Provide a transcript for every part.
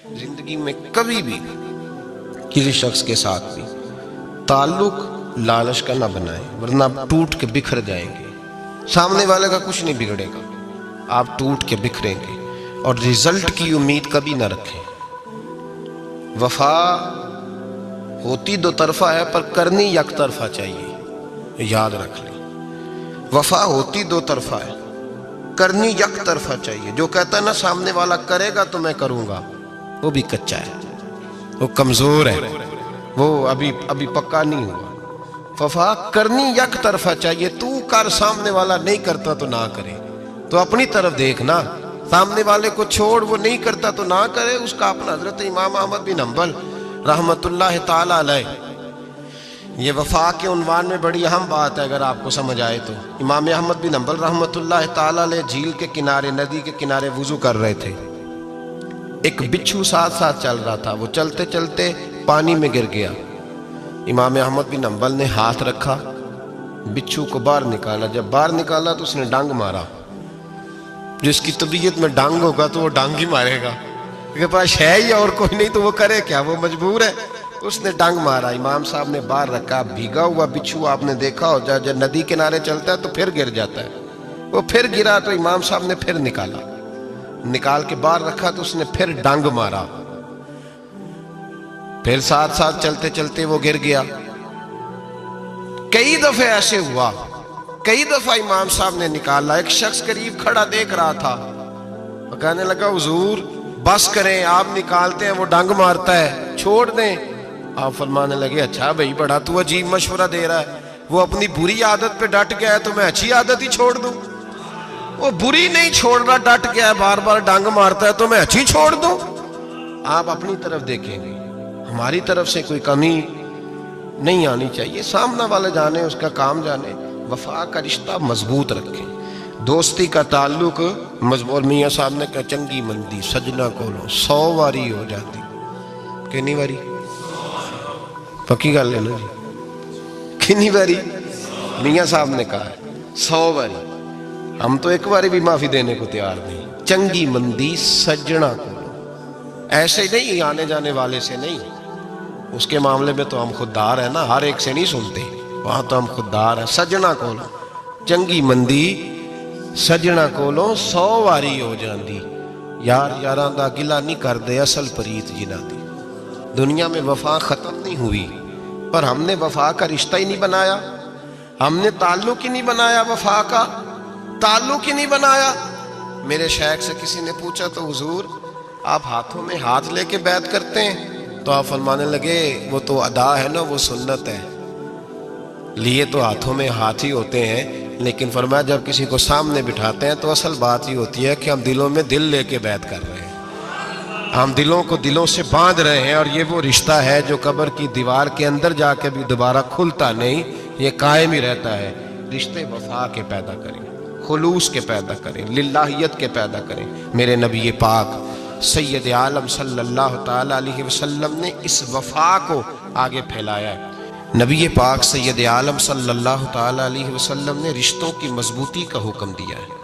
زندگی میں کبھی بھی کسی شخص کے ساتھ بھی تعلق لالچ کا نہ بنائیں، ورنہ آپ ٹوٹ کے بکھر جائیں گے۔ سامنے والے کا کچھ نہیں بگڑے گا، آپ ٹوٹ کے بکھریں گے، اور رزلٹ کی امید کبھی نہ رکھیں۔ وفا ہوتی دو طرفہ ہے پر کرنی یک طرفہ چاہیے، یاد رکھ لیں۔ وفا ہوتی دو طرفہ ہے، کرنی یک طرفہ چاہیے۔ جو کہتا ہے نا سامنے والا کرے گا تو میں کروں گا، وہ بھی کچا ہے، وہ کمزور ہے، وہ ابھی پکا نہیں ہوا۔ وفا کرنی یک طرفہ چاہیے، تو کر، سامنے والا نہیں کرتا تو نہ کرے۔ تو اپنی طرف دیکھنا، سامنے والے کو چھوڑ، وہ نہیں کرتا تو نہ کرے، اس کا اپنا۔ حضرت امام احمد بن حنبل رحمت اللہ تعالی علیہ، یہ وفا کے عنوان میں بڑی اہم بات ہے اگر آپ کو سمجھ آئے تو۔ امام احمد بن حنبل رحمت اللہ تعالی علیہ جھیل کے کنارے، ندی کے کنارے وضو کر رہے تھے۔ ایک بچھو ساتھ ساتھ چل رہا تھا، وہ چلتے چلتے پانی میں گر گیا۔ امام احمد بن حنبل نے ہاتھ رکھا، بچھو کو باہر نکالا۔ جب باہر نکالا تو اس نے ڈانگ مارا۔ جس کی طبیعت میں ڈانگ ہوگا تو وہ ڈانگ ہی مارے گا، کے پاس ہے ہی اور کوئی نہیں تو وہ کرے کیا، وہ مجبور ہے۔ اس نے ڈانگ مارا، امام صاحب نے باہر رکھا۔ بھیگا ہوا بچھو آپ نے دیکھا ہو، جب ندی کنارے چلتا ہے تو پھر گر جاتا ہے۔ وہ پھر گرا تو امام صاحب نے پھر نکال کے باہر رکھا تو اس نے پھر ڈانگ مارا۔ پھر ساتھ ساتھ چلتے چلتے وہ گر گیا۔ کئی دفعہ ایسے ہوا، کئی دفعہ امام صاحب نے نکالا۔ ایک شخص قریب کھڑا دیکھ رہا تھا، وہ کہنے لگا حضور بس کریں، آپ نکالتے ہیں وہ ڈانگ مارتا ہے، چھوڑ دیں۔ آپ فرمانے لگے اچھا بھائی، بڑا تو عجیب مشورہ دے رہا ہے۔ وہ اپنی بری عادت پہ ڈٹ گیا ہے تو میں اچھی عادت ہی چھوڑ دوں؟ وہ بری نہیں چھوڑ رہا، ڈٹ گیا ہے، بار بار ڈانگ مارتا ہے تو میں اچھی چھوڑ دوں؟ آپ اپنی طرف دیکھیں گے، ہماری طرف سے کوئی کمی نہیں آنی چاہیے۔ سامنا والے جانے، اس کا کام جانے۔ وفا کا رشتہ مضبوط رکھیں، دوستی کا تعلق مضبوط۔ میاں صاحب نے کہا چنگی مندی سجنا کولو 100 واری ہو جاتی، کتنی واری؟ پکی گل ہے نا جی، کتنی واری؟ میاں صاحب نے کہا 100 واری۔ ہم تو ایک باری بھی معافی دینے کو تیار نہیں۔ چنگی مندی سجنا کولو، ایسے نہیں آنے جانے والے سے نہیں، اس کے معاملے میں تو ہم خوددار ہیں نا، ہر ایک سے نہیں سنتے، وہاں تو ہم خوددار ہیں۔ سجنا کولو چنگی مندی سجنا کولو 100 واری ہو جاندی، یار یاراں دا گلا نہیں کر دے اصل پریت جنہ دی۔ دنیا میں وفا ختم نہیں ہوئی، پر ہم نے وفا کا رشتہ ہی نہیں بنایا، ہم نے تعلق ہی نہیں بنایا، وفا کا تعلق ہی نہیں بنایا۔ میرے شیخ سے کسی نے پوچھا تو حضور آپ ہاتھوں میں ہاتھ لے کے بیعت کرتے ہیں؟ تو آپ فرمانے لگے وہ تو ادا ہے نا، وہ سنت ہے، لیے تو ہاتھوں میں ہاتھ ہی ہوتے ہیں، لیکن فرمایا جب کسی کو سامنے بٹھاتے ہیں تو اصل بات یہ ہوتی ہے کہ ہم دلوں میں دل لے کے بیعت کر رہے ہیں، ہم دلوں کو دلوں سے باندھ رہے ہیں، اور یہ وہ رشتہ ہے جو قبر کی دیوار کے اندر جا کے بھی دوبارہ کھلتا نہیں، یہ قائم ہی رہتا ہے۔ رشتے وفا کے پیدا کریں، خلوص کے پیدا کریں، للہیت کے پیدا کریں۔ میرے نبی پاک سید عالم صلی اللہ تعالی علیہ وسلم نے اس وفا کو آگے پھیلایا ہے۔ نبی پاک سید عالم صلی اللہ تعالی علیہ وسلم نے رشتوں کی مضبوطی کا حکم دیا ہے۔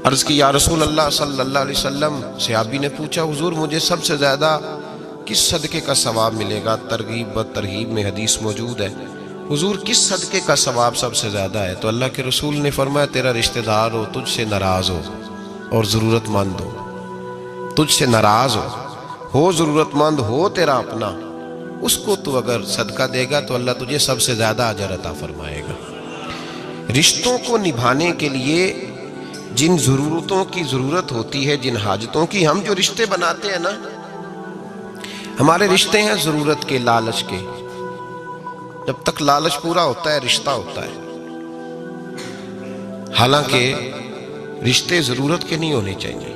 عرض کی یا رسول اللہ صلی اللہ علیہ وسلم، صحابی نے پوچھا حضور مجھے سب سے زیادہ کس صدقے کا ثواب ملے گا؟ ترغیب و ترہیب میں حدیث موجود ہے، حضور کس صدقے کا ثواب سب سے زیادہ ہے؟ تو اللہ کے رسول نے فرمایا تیرا رشتہ دار ہو تجھ سے ناراض ہو اور ضرورت مند ہو، تجھ سے ناراض ہو ضرورت مند ہو، تیرا اپنا، اس کو تو اگر صدقہ دے گا تو اللہ تجھے سب سے زیادہ اجر عطا فرمائے گا۔ رشتوں کو نبھانے کے لیے جن ضرورتوں کی ضرورت ہوتی ہے، جن حاجتوں کی، ہم جو رشتے بناتے ہیں نا، ہمارے رشتے ہیں ضرورت کے، لالچ کے۔ جب تک لالچ پورا ہوتا ہے رشتہ ہوتا ہے، حالانکہ رشتے ضرورت کے نہیں ہونے چاہیے،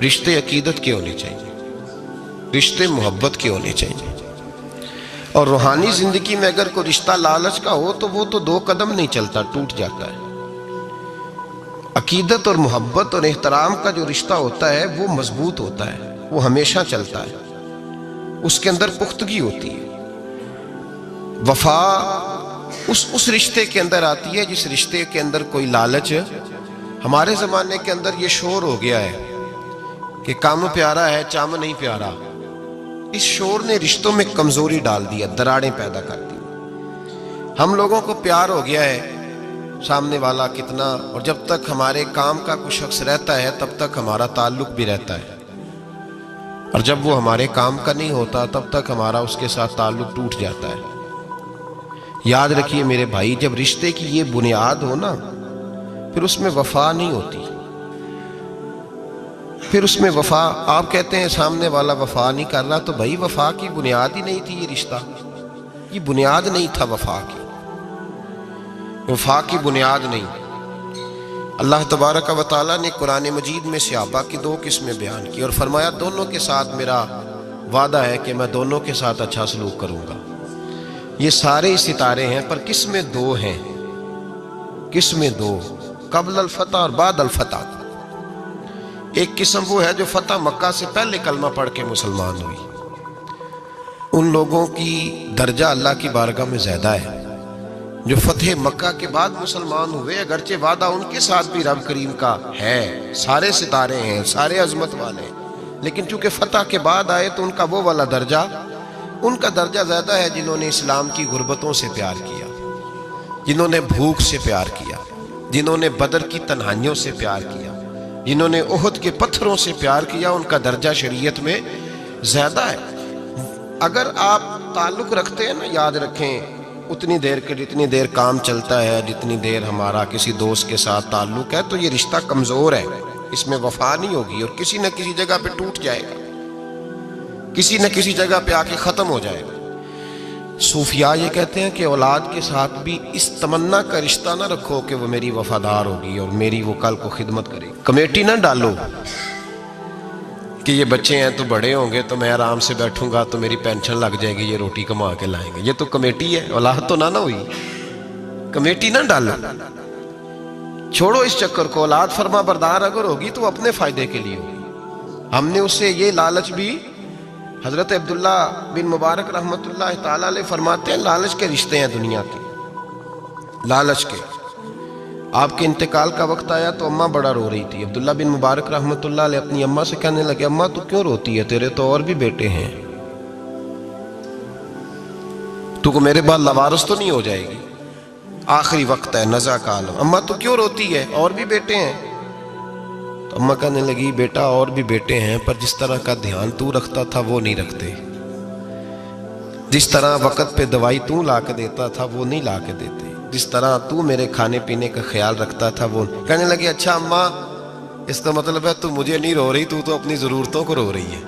رشتے عقیدت کے ہونے چاہیے، رشتے محبت کے ہونے چاہیے۔ اور روحانی زندگی میں اگر کوئی رشتہ لالچ کا ہو تو وہ تو 2 قدم نہیں چلتا، ٹوٹ جاتا ہے۔ عقیدت اور محبت اور احترام کا جو رشتہ ہوتا ہے وہ مضبوط ہوتا ہے، وہ ہمیشہ چلتا ہے، اس کے اندر پختگی ہوتی ہے۔ وفا اس رشتے کے اندر آتی ہے جس رشتے کے اندر کوئی لالچ۔ ہمارے زمانے کے اندر یہ شور ہو گیا ہے کہ کام پیارا ہے چم نہیں پیارا، اس شور نے رشتوں میں کمزوری ڈال دیا، دراڑیں پیدا کر دی۔ ہم لوگوں کو پیار ہو گیا ہے سامنے والا کتنا، اور جب تک ہمارے کام کا کوئی شخص رہتا ہے تب تک ہمارا تعلق بھی رہتا ہے، اور جب وہ ہمارے کام کا نہیں ہوتا تب تک ہمارا اس کے ساتھ تعلق ٹوٹ جاتا ہے۔ یاد رکھیے میرے بھائی، جب رشتے کی یہ بنیاد ہو نا، پھر اس میں وفا نہیں ہوتی، پھر اس میں وفا، آپ کہتے ہیں سامنے والا وفا نہیں کر رہا، تو بھائی وفا کی بنیاد ہی نہیں تھی یہ رشتہ، یہ بنیاد نہیں تھا وفا کی، وفا کی بنیاد نہیں۔ اللہ تبارک و تعالیٰ نے قرآن مجید میں صحابہ کی 2 قسمیں بیان کی اور فرمایا دونوں کے ساتھ میرا وعدہ ہے کہ میں دونوں کے ساتھ اچھا سلوک کروں گا۔ یہ سارے ستارے ہیں پر قسمیں 2 ہیں، قسمیں 2، قبل الفتح اور بعد الفتح۔ ایک قسم وہ ہے جو فتح مکہ سے پہلے کلمہ پڑھ کے مسلمان ہوئی، ان لوگوں کی درجہ اللہ کی بارگاہ میں زیادہ ہے جو فتح مکہ کے بعد مسلمان ہوئے، اگرچہ وعدہ ان کے ساتھ بھی رب کریم کا ہے، سارے ستارے ہیں، سارے عظمت والے ہیں، لیکن چونکہ فتح کے بعد آئے تو ان کا وہ والا درجہ، ان کا درجہ زیادہ ہے جنہوں نے اسلام کی غربتوں سے پیار کیا، جنہوں نے بھوک سے پیار کیا، جنہوں نے بدر کی تنہائیوں سے پیار کیا، جنہوں نے احد کے پتھروں سے پیار کیا، ان کا درجہ شریعت میں زیادہ ہے۔ اگر آپ تعلق رکھتے ہیں نا، یاد رکھیں اتنی دیر کے جتنی دیر کام چلتا ہے، جتنی دیر ہمارا کسی دوست کے ساتھ تعلق ہے، تو یہ رشتہ کمزور ہے، اس میں وفا نہیں ہوگی اور کسی نہ کسی جگہ پہ ٹوٹ جائے گا، کسی نہ کسی جگہ پہ آ کے ختم ہو جائے گا۔ صوفیاء یہ کہتے ہیں کہ اولاد کے ساتھ بھی اس تمنا کا رشتہ نہ رکھو کہ وہ میری وفادار ہوگی اور میری وہ کل کو خدمت کرے گی۔ کمیٹی نہ ڈالو کہ یہ بچے ہیں تو بڑے ہوں گے تو میں آرام سے بیٹھوں گا تو میری پینشن لگ جائے گی، یہ روٹی کما کے لائیں گے، یہ تو کمیٹی ہے، اولاد تو نہ ہوئی، کمیٹی نہ ڈالو، چھوڑو اس چکر کو۔ اولاد فرما بردار اگر ہوگی تو اپنے فائدے کے لیے ہوگی۔ ہم نے اس سے یہ لالچ بھی، حضرت عبداللہ بن مبارک رحمۃ اللہ تعالیٰ علیہ فرماتے ہیں لالچ کے رشتے ہیں دنیا کے، لالچ کے۔ آپ کے انتقال کا وقت آیا تو اماں بڑا رو رہی تھی، عبداللہ بن مبارک رحمۃ اللہ علیہ اپنی اماں سے کہنے لگے اماں تو کیوں روتی ہے، تیرے تو اور بھی بیٹے ہیں، تو کو میرے بعد لوارث تو نہیں ہو جائے گی، آخری وقت ہے، نزع کا عالم، اماں تو کیوں روتی ہے، اور بھی بیٹے ہیں؟ تو اماں کہنے لگی بیٹا اور بھی بیٹے ہیں پر جس طرح کا دھیان تو رکھتا تھا وہ نہیں رکھتے، جس طرح وقت پہ دوائی تو لا کے دیتا تھا وہ نہیں لا کے دیتے، جس طرح تو میرے کھانے پینے کا خیال رکھتا تھا وہ۔ کہنے لگے اچھا اماں اس کا مطلب ہے تو مجھے نہیں رو رہی، تو اپنی ضرورتوں کو رو رہی ہے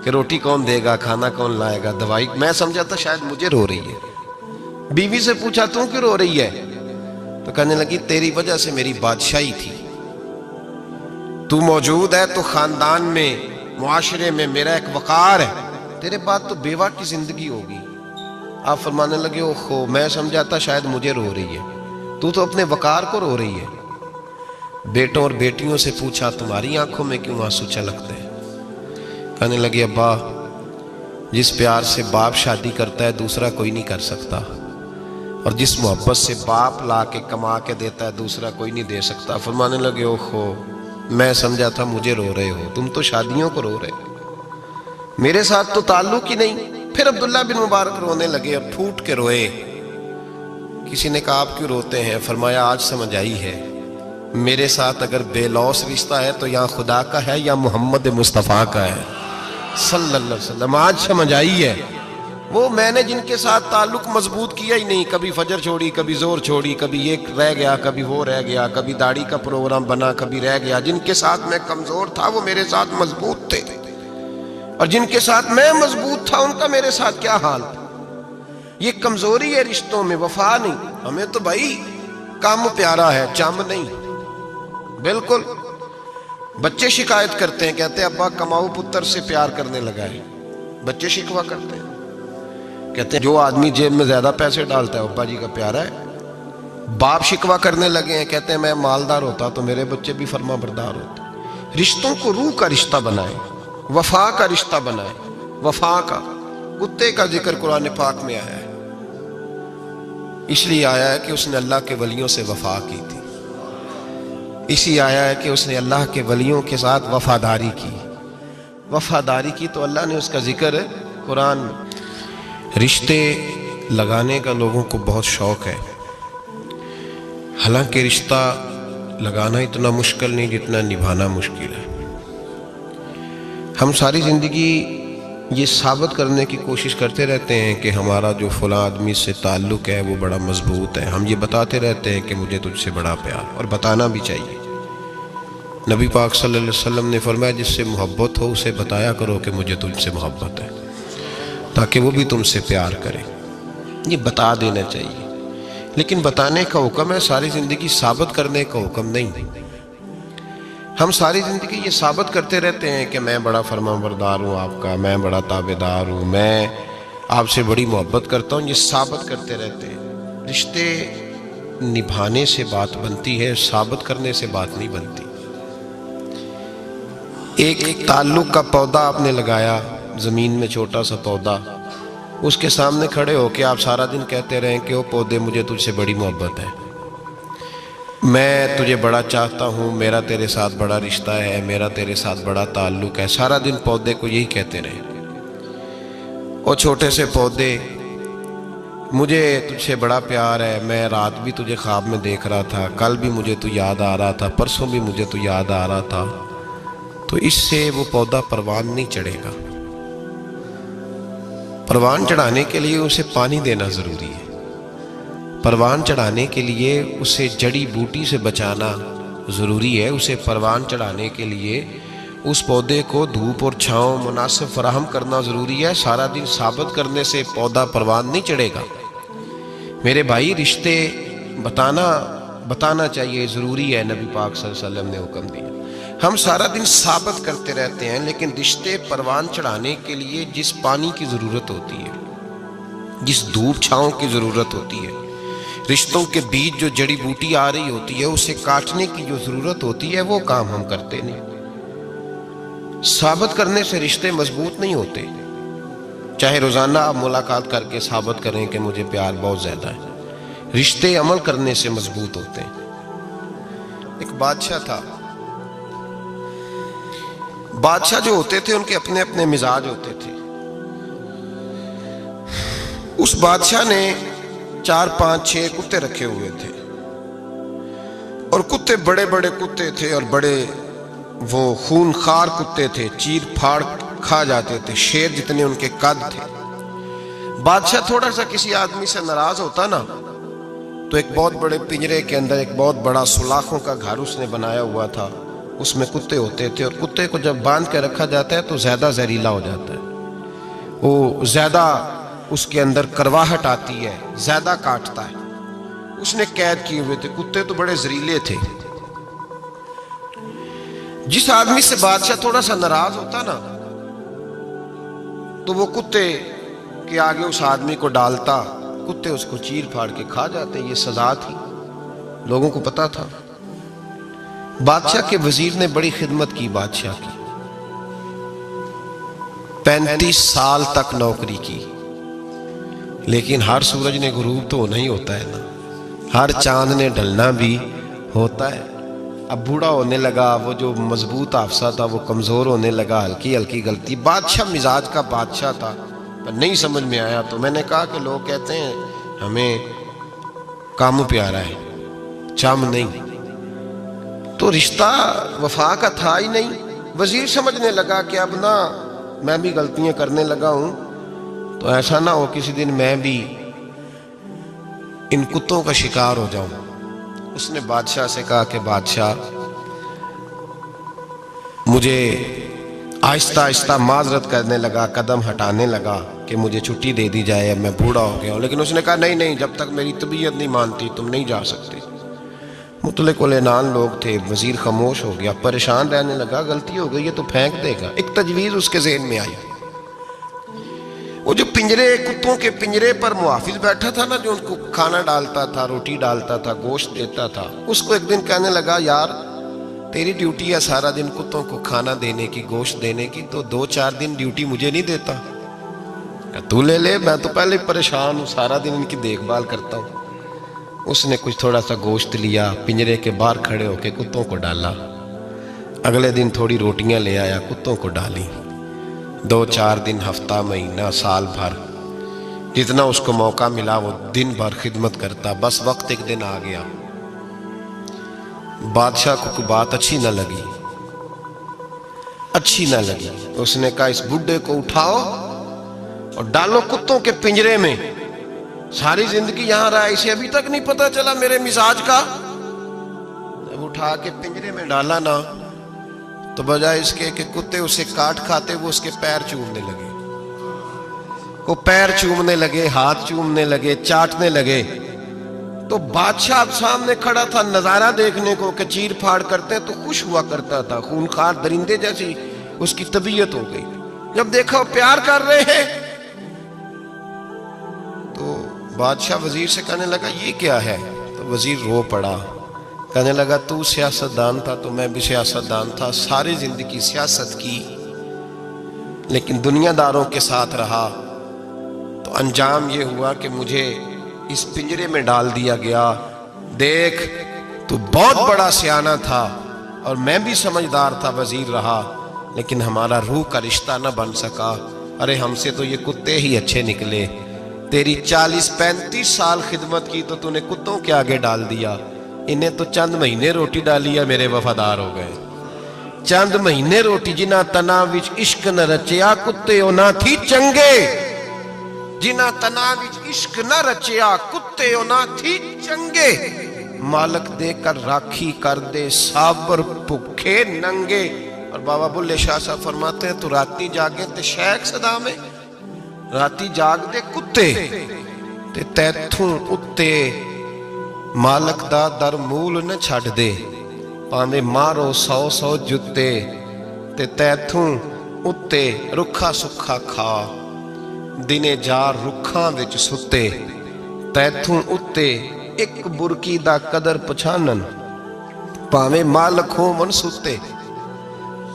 کہ روٹی کون دے گا، کھانا کون لائے گا، دوائی، میں سمجھا تھا شاید مجھے رو رہی ہے۔ بیوی سے پوچھا تو کیوں رو رہی ہے، تو کہنے لگی تیری وجہ سے میری بادشاہی تھی، تو موجود ہے تو خاندان میں، معاشرے میں میرا ایک وقار ہے، تیرے بعد تو بیوہ کی زندگی ہوگی۔ آپ فرمانے لگے اوہو میں سمجھا تھا شاید مجھے رو رہی ہے، تو اپنے وقار کو رو رہی ہے۔ بیٹوں اور بیٹیوں سے پوچھا تمہاری آنکھوں میں کیوں آنسو چھلکتے ہیں؟ کہنے لگے ابا جس پیار سے باپ شادی کرتا ہے دوسرا کوئی نہیں کر سکتا، اور جس محبت سے باپ لا کے کما کے دیتا ہے دوسرا کوئی نہیں دے سکتا۔ فرمانے لگے اوہو میں سمجھا تھا مجھے رو رہے ہو، تم تو شادیوں کو رو رہے ہو، میرے ساتھ تو تعلق ہی نہیں۔ پھر عبداللہ بن مبارک رونے لگے اور پھوٹ کے روئے۔ کسی نے کہا آپ کیوں روتے ہیں؟ فرمایا آج سمجھ آئی ہے، میرے ساتھ اگر بے لوث رشتہ ہے تو یا خدا کا ہے یا محمد مصطفیٰ کا ہے صلی اللہ علیہ وسلم، آج سمجھ آئی ہے۔ وہ میں نے جن کے ساتھ تعلق مضبوط کیا ہی نہیں، کبھی فجر چھوڑی، کبھی زور چھوڑی، کبھی یہ رہ گیا، کبھی وہ رہ گیا، کبھی داڑھی کا پروگرام بنا، کبھی رہ گیا، جن کے ساتھ میں کمزور تھا وہ میرے ساتھ مضبوط تھے، اور جن کے ساتھ میں مضبوط تھا ان کا میرے ساتھ کیا حال تھا۔ یہ کمزوری ہے رشتوں میں، وفا نہیں۔ ہمیں تو بھائی کام پیارا ہے، چم نہیں، بالکل۔ بچے شکایت کرتے ہیں، کہتے ہیں ابا کماؤ پتر سے پیار کرنے لگا ہے، بچے شکوہ کرتے ہیں، کہتے ہیں جو آدمی جیب میں زیادہ پیسے ڈالتا ہے ابا جی کا پیارا ہے۔ باپ شکوہ کرنے لگے ہیں، کہتے ہیں میں مالدار ہوتا تو میرے بچے بھی فرما بردار ہوتے۔ رشتوں کو روح کا رشتہ بنائیں، وفا کا رشتہ بنائیں، وفا کا۔ کتے کا ذکر قرآن پاک میں آیا ہے، اس لیے آیا ہے کہ اس نے اللہ کے ولیوں سے وفا کی تھی، اسی آیا ہے کہ اس نے اللہ کے ولیوں کے ساتھ وفاداری کی، وفاداری کی تو اللہ نے اس کا ذکر ہے قرآن میں۔ رشتے لگانے کا لوگوں کو بہت شوق ہے، حالانکہ رشتہ لگانا اتنا مشکل نہیں جتنا نبھانا مشکل ہے۔ ہم ساری زندگی یہ ثابت کرنے کی کوشش کرتے رہتے ہیں کہ ہمارا جو فلاں آدمی سے تعلق ہے وہ بڑا مضبوط ہے، ہم یہ بتاتے رہتے ہیں کہ مجھے تجھ سے بڑا پیار، اور بتانا بھی چاہیے۔ نبی پاک صلی اللہ علیہ وسلم نے فرمایا جس سے محبت ہو اسے بتایا کرو کہ مجھے تجھ سے محبت ہے، تاکہ وہ بھی تم سے پیار کرے، یہ بتا دینا چاہیے۔ لیکن بتانے کا حکم ہے، ساری زندگی ثابت کرنے کا حکم نہیں۔ ہم ساری زندگی یہ ثابت کرتے رہتے ہیں کہ میں بڑا فرمانبردار ہوں آپ کا، میں بڑا تابعدار ہوں، میں آپ سے بڑی محبت کرتا ہوں، یہ ثابت کرتے رہتے ہیں۔ رشتے نبھانے سے بات بنتی ہے، ثابت کرنے سے بات نہیں بنتی۔ ایک تعلق کا پودا آپ نے لگایا زمین میں، چھوٹا سا پودا، اس کے سامنے کھڑے ہو کے آپ سارا دن کہتے رہیں کہ او پودے مجھے تجھ سے بڑی محبت ہے، میں تجھے بڑا چاہتا ہوں، میرا تیرے ساتھ بڑا رشتہ ہے، میرا تیرے ساتھ بڑا تعلق ہے، سارا دن پودے کو یہی کہتے رہے، او چھوٹے سے پودے مجھے تجھ سے بڑا پیار ہے، میں رات بھی تجھے خواب میں دیکھ رہا تھا، کل بھی مجھے تو یاد آ رہا تھا، پرسوں بھی مجھے تو یاد آ رہا تھا، تو اس سے وہ پودا پروان نہیں چڑھے گا۔ پروان چڑھانے کے لیے اسے پانی دینا ضروری ہے، پروان چڑھانے کے لیے اسے جڑی بوٹی سے بچانا ضروری ہے، اسے پروان چڑھانے کے لیے اس پودے کو دھوپ اور چھاؤں مناسب فراہم کرنا ضروری ہے۔ سارا دن ثابت کرنے سے پودا پروان نہیں چڑھے گا۔ میرے بھائی، رشتے بتانا چاہیے، ضروری ہے، نبی پاک صلی اللہ علیہ وسلم نے حکم دیا۔ ہم سارا دن ثابت کرتے رہتے ہیں، لیکن رشتے پروان چڑھانے کے لیے جس پانی کی ضرورت ہوتی ہے، جس دھوپ چھاؤں کی ضرورت ہوتی ہے، رشتوں کے بیچ جو جڑی بوٹی آ رہی ہوتی ہے اسے کاٹنے کی جو ضرورت ہوتی ہے، وہ کام ہم کرتے نہیں۔ ثابت کرنے سے رشتے مضبوط نہیں ہوتے، چاہے روزانہ آپ ملاقات کر کے ثابت کریں کہ مجھے پیار بہت زیادہ ہے، رشتے عمل کرنے سے مضبوط ہوتے ہیں۔ ایک بادشاہ تھا، بادشاہ جو ہوتے تھے ان کے اپنے اپنے مزاج ہوتے تھے۔ اس بادشاہ نے 4 5 6 کتے رکھے ہوئے تھے، اور کتے بڑے بڑے کتے تھے، اور بڑے وہ خون خار کتے تھے، چیر پھاڑ کھا جاتے تھے، شیر جتنے ان کے قد تھے۔ بادشاہ تھوڑا سا کسی آدمی سے ناراض ہوتا نا، تو ایک بہت بڑے پنجرے کے اندر ایک بہت بڑا سلاخوں کا گھر اس نے بنایا ہوا تھا، اس میں کتے ہوتے تھے، اور کتے کو جب باندھ کے رکھا جاتا ہے تو زیادہ زہریلا ہو جاتا ہے، وہ زیادہ اس کے اندر کرواہٹ آتی ہے، زیادہ کاٹتا ہے۔ اس نے قید کیے ہوئے تھے، کتے تو بڑے زہریلے تھے۔ جس آدمی سے بادشاہ تھوڑا سا ناراض ہوتا نا، تو وہ کتے کے آگے اس آدمی کو ڈالتا، کتے اس کو چیر پھاڑ کے کھا جاتے۔ یہ سزا تھی، لوگوں کو پتا تھا۔ بادشاہ کے وزیر نے بڑی خدمت کی بادشاہ کی، 35 سال تک نوکری کی، لیکن ہر سورج نے غروب تو ہونا ہی ہوتا ہے نا، ہر چاند نے ڈھلنا بھی ہوتا ہے۔ اب بوڑھا ہونے لگا، وہ جو مضبوط حافظہ تھا وہ کمزور ہونے لگا، ہلکی ہلکی غلطی۔ بادشاہ مزاج کا بادشاہ تھا، پر نہیں سمجھ میں آیا، تو میں نے کہا کہ لوگ کہتے ہیں ہمیں کام پیارا ہے، چم نہیں، تو رشتہ وفا کا تھا ہی نہیں۔ وزیر سمجھنے لگا کہ اب نہ میں بھی غلطیاں کرنے لگا ہوں، تو ایسا نہ ہو کسی دن میں بھی ان کتوں کا شکار ہو جاؤں۔ اس نے بادشاہ سے کہا کہ بادشاہ، مجھے آہستہ آہستہ معذرت کرنے لگا، قدم ہٹانے لگا کہ مجھے چھٹی دے دی جائے، اب میں بوڑھا ہو گیا ہوں۔ لیکن اس نے کہا نہیں، جب تک میری طبیعت نہیں مانتی تم نہیں جا سکتے۔ مطلق العنان لوگ تھے، وزیر خاموش ہو گیا، پریشان رہنے لگا، غلطی ہو گئی ہے تو پھینک دے گا۔ ایک تجویز اس کے ذہن میں آئی، وہ جو کتوں کے پنجرے پر محافظ بیٹھا تھا نا، جو ان کو کھانا ڈالتا تھا، روٹی ڈالتا تھا، گوشت دیتا تھا، اس کو ایک دن کہنے لگا، یار تیری ڈیوٹی ہے سارا دن کتوں کو کھانا دینے کی، گوشت دینے کی، تو 2 4 دن ڈیوٹی مجھے نہیں دیتا؟ تو لے لے، میں تو پہلے پریشان ہوں، سارا دن ان کی دیکھ بھال کرتا ہوں۔ اس نے کچھ تھوڑا سا گوشت لیا، پنجرے کے باہر کھڑے ہو کے کتوں کو ڈالا۔ اگلے دن تھوڑی روٹیاں لے آیا، کتوں کو ڈالی۔ 2-4 دن، ہفتہ، مہینہ، سال بھر، جتنا اس کو موقع ملا وہ دن بھر خدمت کرتا۔ بس وقت ایک دن آ گیا، بادشاہ کو کوئی بات اچھی نہ لگی۔ اس نے کہا اس بڈھے کو اٹھاؤ اور ڈالو کتوں کے پنجرے میں۔ ساری زندگی یہاں رہا، اسے ابھی تک نہیں پتا چلا میرے مزاج کا۔ جب اٹھا کے پنجرے میں ڈالا نا، تو بجائے اس کے کہ کتے اسے کاٹ کھاتے، وہ اس کے پیر چومنے لگے۔ وہ پیر چومنے لگے، ہاتھ چومنے لگے، چاٹنے لگے۔ تو بادشاہ سامنے کھڑا تھا نظارہ دیکھنے کو کہ چیر پھاڑ کرتے تو خوش ہوا کرتا تھا، خونخوار درندے جیسی اس کی طبیعت ہو گئی۔ جب دیکھا وہ پیار کر رہے ہیں تو بادشاہ وزیر سے کہنے لگا یہ کیا ہے؟ تو وزیر رو پڑا، کہنے لگا تو سیاستدان تھا تو میں بھی سیاستدان تھا، ساری زندگی سیاست کی، لیکن دنیا داروں کے ساتھ رہا تو انجام یہ ہوا کہ مجھے اس پنجرے میں ڈال دیا گیا۔ دیکھ تو بہت بڑا سیانہ تھا اور میں بھی سمجھدار تھا، وزیر رہا، لیکن ہمارا روح کا رشتہ نہ بن سکا۔ ارے ہم سے تو یہ کتے ہی اچھے نکلے۔ تیری 40-35 سال خدمت کی تو تو نے کتوں کے آگے ڈال دیا، انہیں تو چند مہینے روٹی ڈالی ہے، میرے وفادار ہو گئے۔ چند مہینے روٹی، جنہ تنا وچ عشق نہ رچیا، کتے او نہ تھی چنگے۔ جنہ تنا وچ عشق نہ رچیا، کتے او نہ تھی چنگے۔ مالک دے کر راکھی کر دے، صابر بھوکے ننگے۔ اور بابا بلے شاہ صاحب فرماتے ہیں تو راتی جاگے تے شیخ صدا میں، راتی جاگ دے کتے تے تیتھوں اتے مالک دا در مول نہ چھڑ دے، پاندے مارو 100 جتے تے تیتھوں اتے رکھا سکھا کھا، دنے جار رکھاں وچ ستے، تیتھوں اتے ایک برکی دا قدر پچھانن، پاویں مالک ہو من ستے۔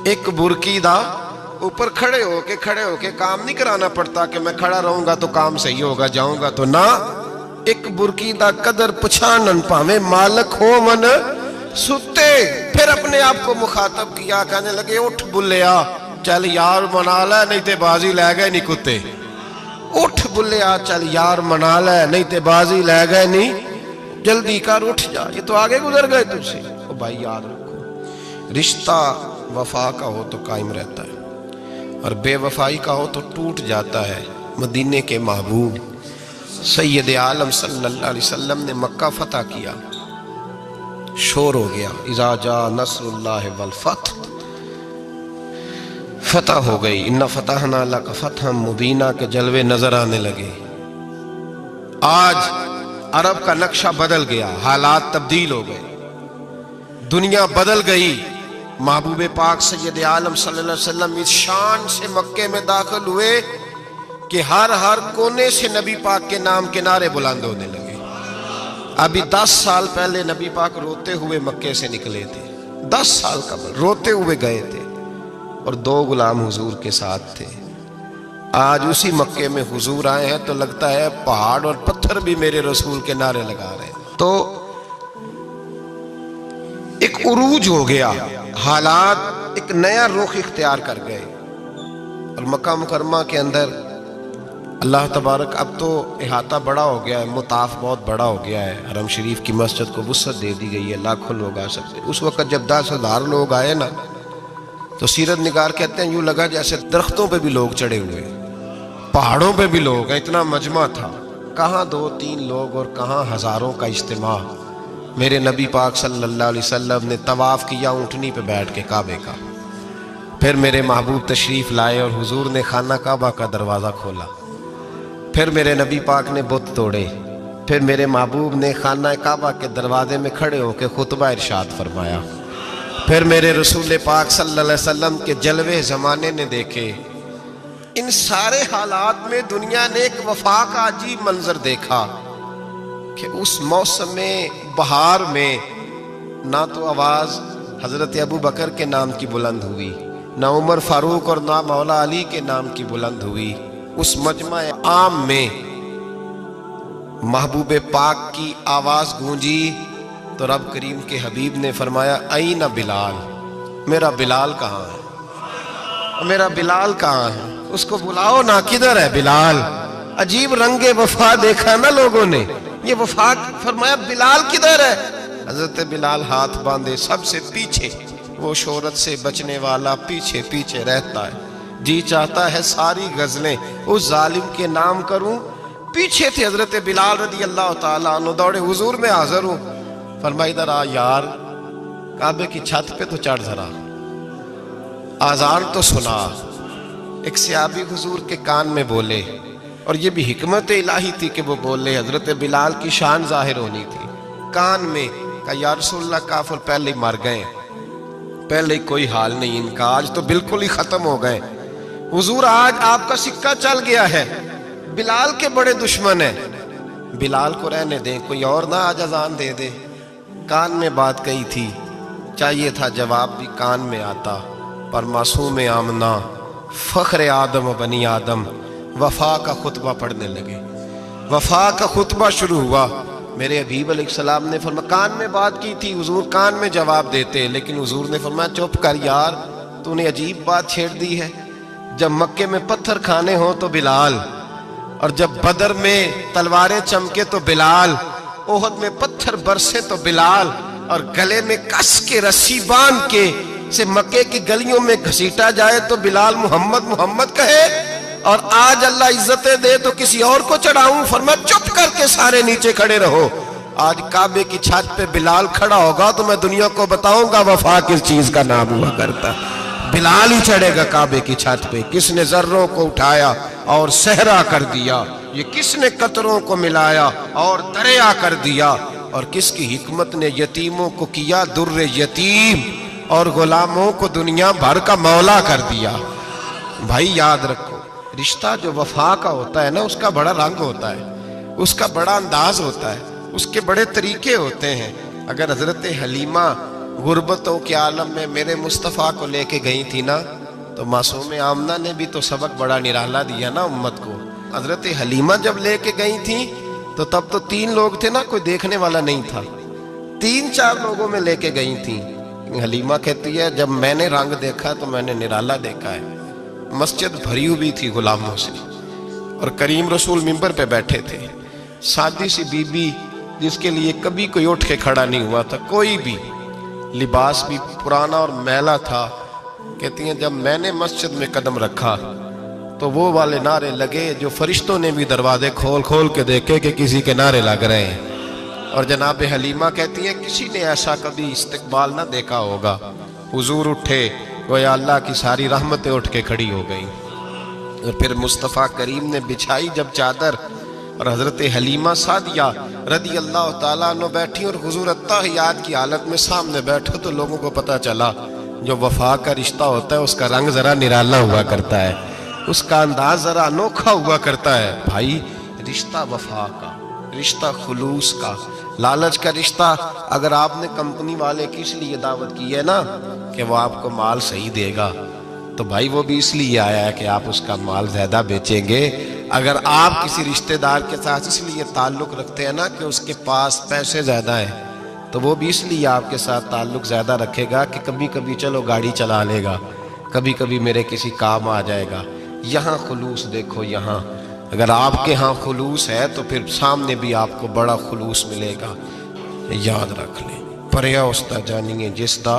ایک برکی دا اوپر کھڑے ہو کے کام نہیں کرانا پڑتا کہ میں کھڑا رہوں گا تو کام صحیح ہوگا، جاؤں گا تو نہ۔ ایک برکی دا قدر پچھانن، پاویں مالک ہو من ستے۔ پھر اپنے آپ کو مخاطب کیا، کہنے لگے اٹھ بلیا، چل یار منا لے نہیں تے بازی لے گئے نہیں کتے۔ اٹھ بلیا، چل یار منا لے نہیں تے بازی لے گئے نہیں، جلدی کر اٹھ جا، یہ تو آگے گزر گئے تجھ سے۔ او بھائی یاد رکھو، رشتہ وفا کا ہو تو قائم رہتا ہے اور بے وفائی کا ہو تو ٹوٹ جاتا ہے۔ مدینے کے محبوب سید عالم صلی اللہ علیہ وسلم نے مکہ فتح کیا، شور ہو گیا، اذا جاء نصر اللہ والفتح، فتح ہو گئی، انا فتحنا لک فتحا مبینا کے جلوے نظر آنے لگے۔ آج عرب کا نقشہ بدل گیا، حالات تبدیل ہو گئے، دنیا بدل گئی۔ محبوب پاک سید عالم صلی اللہ علیہ وسلم اس شان سے مکے میں داخل ہوئے کہ ہر کونے سے نبی پاک کے نام کے نعرے بلند ہونے لگے۔ ابھی 10 سال پہلے نبی پاک روتے ہوئے مکے سے نکلے تھے، 10 سال قبل روتے ہوئے گئے تھے اور 2 غلام حضور کے ساتھ تھے۔ آج اسی مکے میں حضور آئے ہیں تو لگتا ہے پہاڑ اور پتھر بھی میرے رسول کے نعرے لگا رہے ہیں۔ تو ایک عروج ہو گیا، حالات ایک نیا رخ اختیار کر گئے، اور مکہ مکرمہ کے اندر اللہ تبارک اب تو احاطہ بڑا ہو گیا ہے، مطاف بہت بڑا ہو گیا ہے، حرم شریف کی مسجد کو وسعت دے دی گئی ہے، لاکھوں لوگ آ سکتے۔ اس وقت جب 10,000 لوگ آئے نا تو سیرت نگار کہتے ہیں یوں لگا جیسے درختوں پہ بھی لوگ چڑھے ہوئے، پہاڑوں پہ بھی لوگ ہیں، اتنا مجمع تھا۔ کہاں 2-3 لوگ اور کہاں ہزاروں کا اجتماع۔ میرے نبی پاک صلی اللہ علیہ وسلم نے طواف کیا اونٹنی پہ بیٹھ کے کعبے کا، پھر میرے محبوب تشریف لائے اور حضور نے خانہ کعبہ کا دروازہ کھولا، پھر میرے نبی پاک نے بت توڑے، پھر میرے محبوب نے خانہ کعبہ کے دروازے میں کھڑے ہو کے خطبہ ارشاد فرمایا، پھر میرے رسول پاک صلی اللہ علیہ وسلم کے جلوے زمانے نے دیکھے۔ ان سارے حالات میں دنیا نے ایک وفا کا عجیب منظر دیکھا کہ اس موسم بہار میں نہ تو آواز حضرت ابو بکر کے نام کی بلند ہوئی، نہ عمر فاروق اور نہ مولا علی کے نام کی بلند ہوئی۔ اس مجمع عام میں محبوب پاک کی آواز گونجی تو رب کریم کے حبیب نے فرمایا این بلال، میرا بلال کہاں ہے، میرا بلال کہاں ہے، اس کو بلاؤ نا، کدھر ہے بلال؟ عجیب رنگ وفا دیکھا نا لوگوں نے، یہ وفا فرمایا بلال کدھر ہے؟ حضرت بلال ہاتھ باندھے سب سے پیچھے، وہ شہرت سے بچنے والا پیچھے پیچھے رہتا ہے، جی چاہتا ہے ساری غزلیں اس ظالم کے نام کروں۔ پیچھے تھے حضرت بلال رضی اللہ تعالیٰ عنہ، دوڑے حضور میں حاضر ہوں، فرمایا ادھر آ یار، کعبے کی چھت پہ تو چڑھ ذرا، آذان تو سنا۔ ایک صحابی حضور کے کان میں بولے، اور یہ بھی حکمت الہی تھی کہ وہ بولے، حضرت بلال کی شان ظاہر ہونی تھی، کان میں کہا یا رسول اللہ کافر پہلے ہی مر گئے، پہلے ہی کوئی حال نہیں ان کا، آج تو بالکل ہی ختم ہو گئے حضور، آج آپ کا سکہ چل گیا ہے، بلال کے بڑے دشمن ہیں، بلال کو رہنے دیں، کوئی اور نہ آج اذان دے دے۔ کان میں بات کہی تھی، چاہیے تھا جواب بھی کان میں آتا، پر معصوم آمنہ فخر آدم و بنی آدم وفا کا خطبہ پڑھنے لگے، وفا کا خطبہ شروع ہوا۔ میرے حبیب علیہ السلام نے فرمایا، کان میں بات کی تھی، حضور کان میں جواب دیتے، لیکن حضور نے فرمایا چپ کر یار، تو نے عجیب بات چھیڑ دی ہے، جب مکے میں پتھر کھانے ہوں تو بلال، اور جب بدر میں تلواریں چمکے تو بلال، احد میں پتھر برسے تو بلال، اور گلے میں کس کے رسی باندھ کے سے مکے کی گلیوں میں گھسیٹا جائے تو بلال محمد محمد کہے، اور آج اللہ عزتیں دے تو کسی اور کو چڑھاؤں، فرمایا چپ کر کے سارے نیچے کھڑے رہو، آج کعبے کی چھت پہ بلال کھڑا ہوگا تو میں دنیا کو بتاؤں گا وفا کس چیز کا نام ہوا کرتا، بلال ہی چڑھے گا کعبے کی چھت پہ۔ کس نے ذروں کو اٹھایا اور صحرا کر دیا، یہ کس نے قطروں کو ملایا اور دریا کر دیا، اور کس کی حکمت نے یتیموں کو کیا در یتیم، اور غلاموں کو دنیا بھر کا مولا کر دیا۔ بھائی یاد رکھو، رشتہ جو وفا کا ہوتا ہے نا، اس کا بڑا رنگ ہوتا ہے، اس کا بڑا انداز ہوتا ہے، اس کے بڑے طریقے ہوتے ہیں۔ اگر حضرت حلیمہ غربتوں کے عالم میں میرے مصطفیٰ کو لے کے گئی تھی نا، تو معصوم آمنہ نے بھی تو سبق بڑا نرالا دیا نا امت کو۔ حضرت حلیمہ جب لے کے گئی تھی تو تب تو 3 لوگ تھے نا، کوئی دیکھنے والا نہیں تھا، 3-4 لوگوں میں لے کے گئی تھی۔ حلیمہ کہتی ہے جب میں نے رنگ دیکھا تو میں نے نرالا دیکھا ہے، مسجد بھری ہوئی تھی غلاموں سے، اور کریم رسول منبر پہ بیٹھے تھے، سادی سی بی بی جس کے لیے کبھی کوئی اٹھ کے کھڑا نہیں ہوا تھا، کوئی بھی، لباس بھی پرانا اور میلا تھا، کہتی ہیں جب میں نے مسجد میں قدم رکھا تو وہ والے نعرے لگے جو فرشتوں نے بھی دروازے کھول کھول کے دیکھے کہ کسی کے نعرے لگ رہے ہیں، اور جناب حلیمہ کہتی ہیں کسی نے ایسا کبھی استقبال نہ دیکھا ہوگا، حضور اٹھے گویا اللہ کی ساری رحمتیں اٹھ کے کھڑی ہو گئیں، اور پھر مصطفیٰ کریم نے بچھائی جب چادر، اور حضرت حلیمہ سعدیہ رضی اللہ تعالیٰ عنہ بیٹھی، اور حضور اتحیات کی حالت میں سامنے بیٹھو تو لوگوں کو پتہ چلا جو وفا کا رشتہ ہوتا ہے اس کا رنگ ذرا نرالا ہوا کرتا ہے، اس کا انداز ذرا انوکھا ہوا کرتا ہے۔ بھائی رشتہ وفا کا، رشتہ خلوص کا، لالچ کا رشتہ، اگر آپ نے کمپنی والے کی اس لیے دعوت کی ہے نا کہ وہ آپ کو مال صحیح دے گا، تو بھائی وہ بھی اس لیے آیا ہے کہ آپ اس کا مال زیادہ بیچیں گے۔ اگر آپ کسی رشتہ دار کے ساتھ اس لیے تعلق رکھتے ہیں نا کہ اس کے پاس پیسے زیادہ ہیں، تو وہ بھی اس لیے آپ کے ساتھ تعلق زیادہ رکھے گا کہ کبھی کبھی چلو گاڑی چلا لے گا، کبھی کبھی میرے کسی کام آ جائے گا۔ یہاں خلوص دیکھو، یہاں اگر آپ کے ہاں خلوص ہے تو پھر سامنے بھی آپ کو بڑا خلوص ملے گا، یاد رکھ لیں۔ پریا استا جانیے جس دا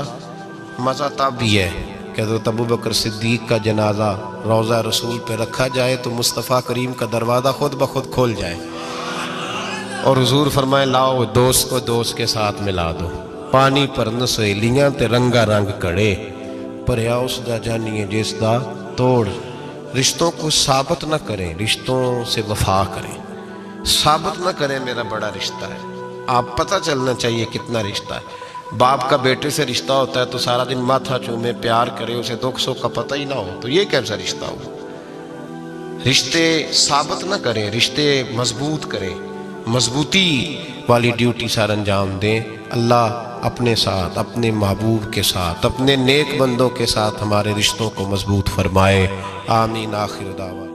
مزہ تب بھی ہے کہ حضرت ابوبکر صدیق کا جنازہ روضہ رسول پہ رکھا جائے تو مصطفیٰ کریم کا دروازہ خود بخود کھول جائے، اور حضور فرمائے لاؤ دوست کو دوست کے ساتھ ملا دو، پانی پر نہ سہیلیاں تے رنگا رنگ کڑے، پریا اس دا جانیے جس دا توڑ۔ رشتوں کو ثابت نہ کریں، رشتوں سے وفا کریں، ثابت نہ کریں میرا بڑا رشتہ ہے، آپ پتہ چلنا چاہیے کتنا رشتہ ہے۔ باپ کا بیٹے سے رشتہ ہوتا ہے تو سارا دن ماتھا چومے پیار کرے، اسے دکھ سکھ کا پتہ ہی نہ ہو، تو یہ کیسا رشتہ ہو؟ رشتے ثابت نہ کریں، رشتے مضبوط کریں، مضبوطی والی ڈیوٹی سر انجام دیں۔ اللہ اپنے ساتھ، اپنے محبوب کے ساتھ، اپنے نیک بندوں کے ساتھ ہمارے رشتوں کو مضبوط فرمائے، آمین۔ آخر دعویٰ